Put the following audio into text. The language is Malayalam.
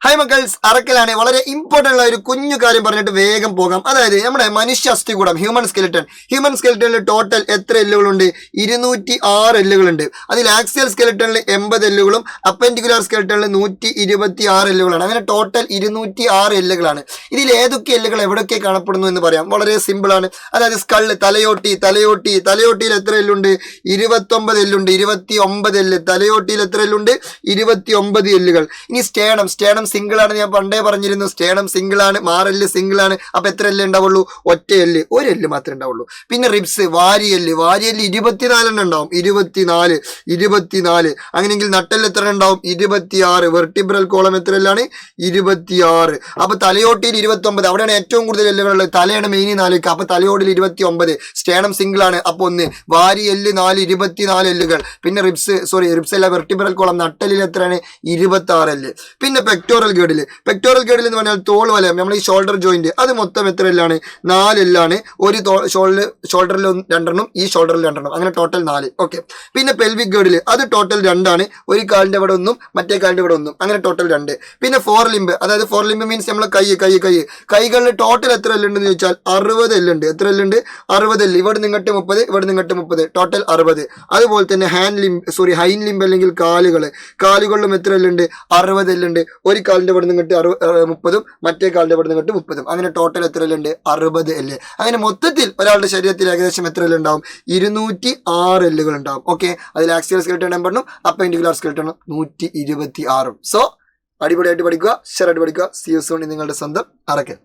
ഹായ് മക്കൾസ്, അറക്കലാണ്. വളരെ ഇമ്പോർട്ടൻ്റ് ഉള്ള ഒരു കുഞ്ഞു കാര്യം പറഞ്ഞിട്ട് വേഗം പോകാം. അതായത് നമ്മുടെ മനുഷ്യ അസ്ഥികൂടം ഹ്യൂമൻ സ്കെലിറ്റണിൽ ടോട്ടൽ എത്ര എല്ലുകളുണ്ട്? 206 എല്ലുകളുണ്ട്. അതിൽ ആക്സിയൽ സ്കെലിറ്റണിൽ 80 എല്ലുകളും അപ്പൻഡിക്കുലർ സ്കെലിറ്റണിൽ 126 എല്ലുകളാണ്. അങ്ങനെ ടോട്ടൽ 206 എല്ലുകളാണ്. ഇതിൽ ഏതൊക്കെ എല്ലുകൾ എവിടെയൊക്കെ കാണപ്പെടുന്നു എന്ന് പറയാം. വളരെ സിമ്പിൾ ആണ്. അതായത് സ്കള്ള്, തലയോട്ടിയിൽ എത്ര എല്ലുണ്ട്? 29 എല്ലുണ്ട്. 29 എല്ല്. തലയോട്ടിയിൽ എത്ര എല്ലുണ്ട്? 29 എല്ലുകൾ. ഇനി സ്റ്റേണം സിംഗിൾ ആണ്. ഞാൻ പണ്ടേ പറഞ്ഞിരുന്നു, സ്റ്റേണം സിംഗിൾ ആണ്, മാറെല്ല് സിംഗിൾ ആണ്. അപ്പൊ എത്ര എല്ല് ഉണ്ടാവുള്ളൂ? ഒറ്റ എല്ല്, ഒരു എല്ല് മാത്രമേ ഉണ്ടാവുള്ളൂ. പിന്നെ റിബ്സ്, വാരിയെല്ല് 24 എണ്ണം ഉണ്ടാവും. 24. അങ്ങനെയെങ്കിൽ നട്ടെല്ല് എത്ര ഉണ്ടാവും? 26. വെർട്ടിബ്രൽ കോളം എത്ര എല്ലാണ്? 26. അപ്പൊ തലയോട്ടിയിൽ 29. അവിടെയാണ് ഏറ്റവും കൂടുതൽ എല്ലുകളുള്ളത്. തലയാണ് മെയിൻ 4. അപ്പൊ തലയോടിൽ 29. സ്റ്റേണം സിംഗിൾ ആണ്, അപ്പൊ 1. വാരി എല്ല് 4, 24 എല്ലുകൾ. പിന്നെ റിബ്സ് അല്ല, വെർട്ടിബ്രൽ കോളം നട്ടെല്ലിൽ എത്രയാണ്? 26 എല്ല്. പിന്നെ പെക്ടോറൽ ഗേഡിൽ എന്ന് പറഞ്ഞാൽ തോൾ വലയം, നമ്മൾ ഈ ഷോൾഡർ ജോയിന്റ്, അത് മൊത്തം എത്ര എല്ലാണ്? 4 എല്ലാണ്. ഒരു ഷോൾഡറിൽ 2 ഈ ഷോൾഡറിൽ 2. അങ്ങനെ ടോട്ടൽ 4. ഓക്കെ. പിന്നെ പെൽവിക് ഗേഡിൽ അത് ടോട്ടൽ 2 ആണ്. ഒരു കാലിന്റെ ഇവിടെ 1, മറ്റേ കാലിന്റെ ഇവിടെ 1. അങ്ങനെ ടോട്ടൽ 2. പിന്നെ ഫോർ ലിംബ്, അതായത് ഫോർ ലിംബ് മീൻസ് നമ്മളെ കൈകളിൽ ടോട്ടൽ എത്ര എല്ലുണ്ടെന്ന് ചോദിച്ചാൽ 60 എല്ലുണ്ട്. എത്ര എല്ലുണ്ട്? 60 എല്ല്. ഇവിടെ നിങ്ങട്ട് 30, ടോട്ടൽ 60. അതുപോലെ തന്നെ ഹൈൻ ലിംബ് അല്ലെങ്കിൽ കാലുകളിലും എത്ര എല്ലുണ്ട്? 60 എല്ലുണ്ട്. ഒരു കാലിന്റെ ഇവിടെ നിന്നിട്ട് 30, മറ്റേ കാലിന്റെ ഇവിടെ നിന്നിട്ട് 30. അങ്ങനെ ടോട്ടൽ എത്ര എല്ലുണ്ട്? 60 എല്ല്. അങ്ങനെ മൊത്തത്തിൽ ഒരാളുടെ ശരീരത്തിൽ ഏകദേശം എത്ര എല്ല് ഉണ്ടാവും? 206 എല്ലുകൾ ഉണ്ടാവും. ഓക്കെ. അതിൽ ആക്സിയൽ സ്കെലിറ്റൺ നമ്പറിനും അപ്പൻഡിക്കുലർ സ്കെലിറ്റണും 126. സോ അടിപൊളിയായിട്ട് പഠിക്കുക, ഷെയറായിട്ട് പഠിക്കുക. See you soon. നിങ്ങളുടെ സ്വന്തം അറക്കൽ.